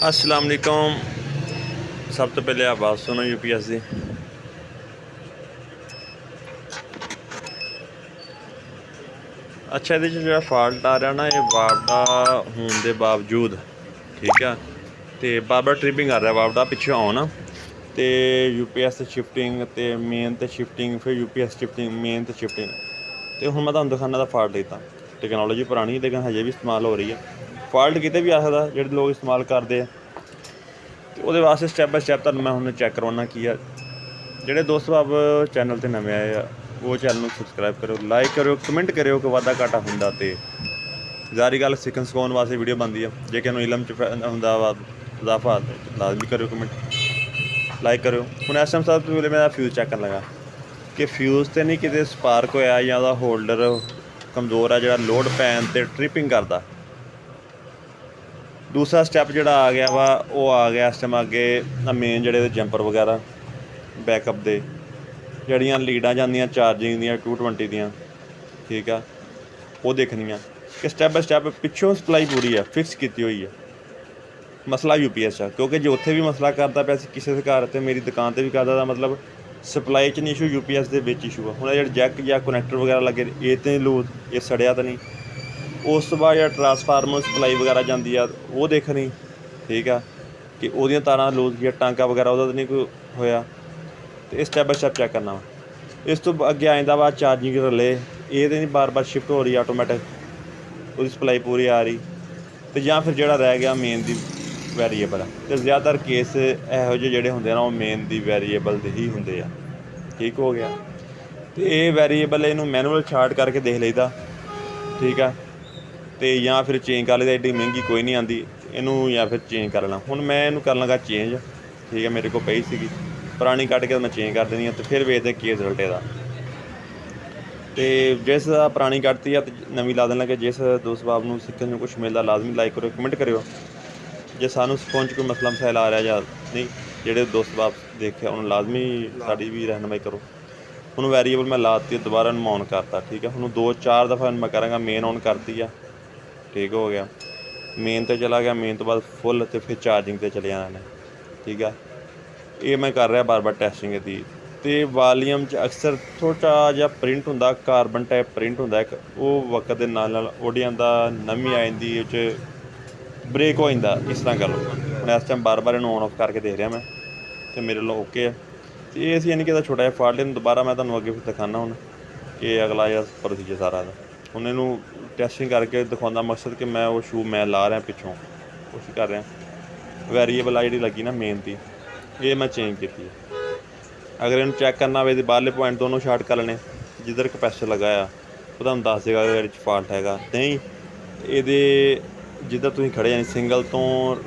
अस्सलाम वालेकुम। सब तो पहले आवाज़ सुनो यूपीएस की। अच्छा, ये जो फॉल्ट आ रहा ना, ये वापडा होने के बावजूद ठीक है, तो बार बार ट्रिपिंग कर रहा वापडा पिछे आना, तो यूपीएस शिफ्टिंग तो मेन तो शिफ्टिंग, फिर यूपीएस शिफ्टिंग मेन तो शिफ्टिंग। तो हूँ मैं तुहानूं दिखाना फॉल्ट इतना टेक्नोलॉजी पुरानी लेकिन हजे भी इस्तेमाल हो रही है। फॉल्ट किते भी आ सकता जो लोग इस्तेमाल करते हैं, तो वो वास्ते स्टैप बाय स्टैप तुहानूं मैं हुण चैक करवाना की है। ਜਿਹੜੇ ਦੋਸਤ आप चैनल ਤੇ ਨਵੇਂ ਆਏ ਆ ਉਹ ਚੈਨਲ ਨੂੰ ਸਬਸਕ੍ਰਾਈਬ ਕਰੋ, ਲਾਈਕ ਕਰਿਓ, ਕਮੈਂਟ ਕਰਿਓ ਕਿ ਵਾਧਾ ਘਾਟਾ ਹੁੰਦਾ ਤੇ ਜ਼ਾਰੀ ਗੱਲ ਸਿੱਖਣ ਸਿਖਾਉਣ ਵਾਸਤੇ ਵੀਡੀਓ ਬਣਦੀ ਆ। ਜੇ ਕਿਸੇ ਨੂੰ ਇਲਮ 'ਚ ਹੁੰਦਾ ਵਾ ਇਜ਼ਾਫਾ ਲਾਜ਼ਮੀ ਕਰਿਓ, ਕਮੈਂਟ ਲਾਈਕ ਕਰਿਓ। ਹੁਣ ਇਸ ਟਾਈਮ ਸਭ ਤੋਂ ਪਹਿਲੇ ਮੈਂ ਫਿਊਜ਼ ਚੈੱਕ ਕਰਨ ਲੱਗਾ ਕਿ ਫਿਊਜ਼ ਤੇ ਨਹੀਂ ਕਿਤੇ ਸਪਾਰਕ ਹੋਇਆ ਜਾਂ ਉਹਦਾ ਹੋਲਡਰ ਕਮਜ਼ੋਰ ਆ ਜਿਹੜਾ ਲੋਡ ਪੈਣ ਤੇ ਟ੍ਰਿਪਿੰਗ ਕਰਦਾ। ਦੂਸਰਾ ਸਟੈਪ ਜਿਹੜਾ ਆ ਗਿਆ ਵਾ ਉਹ ਆ ਗਿਆ ਇਸ ਟਾਈਮ ਅੱਗੇ ਮੇਨ ਜਿਹੜੇ ਜੰਪਰ ਵਗੈਰਾ बैकअप ਦੇ ਜਿਹੜੀਆਂ ਲੀਡਾਂ ਜਾਂਦੀਆਂ ਚਾਰਜਿੰਗ ਦੀਆਂ 220 ਦੀਆਂ ਠੀਕ ਆ, ਉਹ ਦੇਖਣੀਆਂ ਕਿ ਸਟੈਪ ਬਾਈ ਸਟੈਪ ਪਿੱਛੋਂ ਸਪਲਾਈ ਪੂਰੀ ਆ ਫਿਕਸ ਕੀਤੀ ਹੋਈ ਆ। ਮਸਲਾ ਯੂਪੀਐਸ ਆ, ਕਿਉਂਕਿ ਜੇ ਉੱਥੇ ਵੀ ਮਸਲਾ ਕਰਦਾ ਪਿਆ ਸੀ ਕਿਸੇ ਦੇ ਘਰ ਤੇ ਮੇਰੀ ਦੁਕਾਨ ਤੇ ਵੀ ਕਰਦਾ ਦਾ ਮਤਲਬ ਸਪਲਾਈ 'ਚ ਨਹੀਂ ਇਸ਼ੂ, ਯੂਪੀਐਸ ਦੇ ਵਿੱਚ ਇਸ਼ੂ ਆ। ਹੁਣ ਜਿਹੜੇ ਜੈਕ ਜਾਂ ਕਨੈਕਟਰ ਵਗੈਰਾ ਲੱਗੇ ਇਹ ਤਾਂ ਲੂਜ਼, ਇਹ ਸੜਿਆ ਤਾਂ ਨਹੀਂ। ਉਸ ਤੋਂ ਬਾਅਦ ਜਿਹੜਾ ਟਰਾਂਸਫਾਰਮਰ ਸਪਲਾਈ ਵਗੈਰਾ ਜਾਂਦੀ ਆ ਉਹ ਦੇਖਣੀ ਠੀਕ ਆ ਕਿ ਉਹਦੀਆਂ ਤਾਰਾਂ ਲੂਜ਼ ਜਾਂ ਟਾਂਕਾ ਵਗੈਰਾ ਉਹਦਾ ਤਾਂ ਨਹੀਂ ਕੋਈ ਹੋਇਆ। तो स्टैप बाय स्टैप चैक करना वा। इस तो अगे आ जाता वा चार्जिंग रिले, ये तो नहीं बार बार शिफ्ट हो रही आटोमैटिक, उसकी सप्लाई पूरी आ रही। तो या फिर जोड़ा रह गया मेन दी वैरीएबल, तो ज़्यादातर केस यहो ਜਿਹੇ ਜਿਹੜੇ ਹੁੰਦੇ ना वो मेन दी वैरीएबल ਦੇ ही ਹੁੰਦੇ ਆ। ठीक हो गया, तो ये वैरीएबल ਇਹਨੂੰ मैनुअल चार्ट करके देख ਲਈਦਾ ठीक है, तो या फिर चेंज कर लईदा। एडी महंगी कोई नहीं आती ਇਹਨੂੰ, या फिर चेंज कर लेना। ਹੁਣ मैं ਇਹਨੂੰ कर लगा चेंज ठीक है, मेरे को पई सीगी पुरानी कट के मैं चेंज कर देनी है, तो फिर वेखते की रिजल्ट ਇਹਦਾ। तो जिस पुरानी कटती है तो नवीं ला देना। कि जिस दोस्त बाब ਨੂੰ ਸਿੱਖਣ ਨੂੰ ਕੁਛ ਮਿਲਦਾ ਲਾਜ਼ਮੀ ਲਾइक करो, कमेंट करियो। जे सानू सिखाउण 'ਚ कोई मसला मसाइल आ रहा या नहीं, ਜਿਹੜੇ दोस्त बाब देखिया उन्होंने लाजमी साड़ी भी रहनुमाई करो। ਹੁਣ वैरीएबल मैं लाती दोबारा ਇਹਨੂੰ ऑन करता ठीक है। ਹੁਣ 2-4 दफ़ा मैं कराँगा मेन ऑन करती है ठीक हो गया, मेन तो चला गया, मेन तो बाद फुल तो फिर चार्जिंग तो चले जाना ने ठीक है। ये मैं कर रहा बार बार टैसटिंग दी। तो वालीअम अक्सर थोड़ा जिहा प्रिंट होंदा, कार्बन टाइप प्रिंट होंदा एक, वो वक्त के नाल उड़ जाता, नमी आ जाती, उस ब्रेक हो जाता। इस तरह कर लो। हुण इस टाइम बार बार इन्हूं ऑन ऑफ करके देख रहा मैं, तो मेरे लो ओके है। तो ये यानी कि छोटा जिहा फॉल्ट, इन्हूं दोबारा मैं तुहानूं अगे दिखाना हुण कि अगला जिहा प्रोसीजर सारा दा। हुण इन्हूं टैसटिंग करके दिखाउण दा मकसद कि मैं वो शू मैं ला रहा पिछों कोशिश कर रहा। वैरीएबल आ जिहड़ी लगी ना मेन दी, ये मैं चेंज की। अगर इन्हूं चैक करना हो तो बाहरले पॉइंट दोनों शार्ट कर लेने, जिधर कैपेसिटर लगाया वो तुहानूं दस देगा कि फॉल्ट हैगा नहीं। ये जिधर तुसीं खड़े यानी सिंगल तो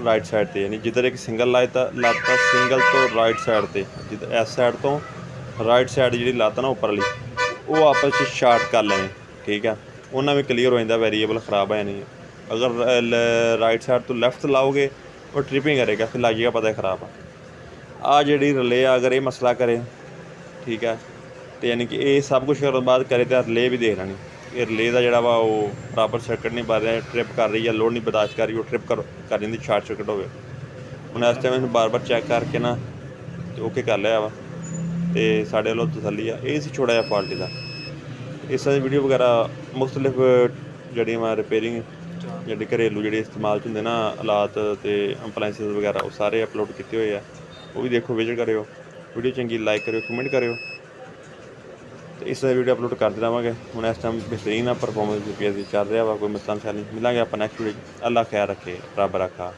राइट साइड ते, यानी जिधर एक सिंगल लाता सिंगल तो राइट साइड ते, जिधर इस साइड तो राइट साइड जी लत्त ना उपर वाली वो आपस में शार्ट कर लेने ठीक है। उन्हें भी क्लीयर हो जाता, वैरीएबल खराब है नहीं। अगर राइट साइड तो लैफ्ट लाओगे वो ट्रिपिंग करेगा, फिर लाइएगा पता है खराब है। आ जी रिले अगर ये मसला करे ठीक है, तो यानी कि ये सब कुछ करने बाद करे तो रिले भी देख लेनी। ये रिले का जोड़ा वा वो प्रॉपर सर्किट नहीं बन रहा, ट्रिप कर रही है, लोड नहीं बर्दाश्त कर रही, वो ट्रिप कर जाती शार्ट सर्किट हो गए। हूँ इस टाइम बार बार चैक करके ना तो ओके कर लिया वा, तो साढ़े वालों तसली है। ये छोटा जिहा फॉल्ट का इस वीडियो वगैरह मुख्तलिफ जी मैं रिपेयरिंग जी घरेलू जी इस्तेमाल होंगे ना हालात तो अपलाइंसिस वगैरह वो सारे अपलोड किए हुए हैं, वो भी देखो, विजिट करो। वीडियो चंगी लाइक करो, कमेंट करो। तो इस वीडियो अपलोड करते रहेंगे। हूँ इस टाइम बेहतरीन परफॉर्मेंस यूपीएस चल रहा वा, कोई मसला मसाइल नहीं। मिलेंगे आप नैक्सट वीडियो। अल्लाह खैर रखे, रब रखा।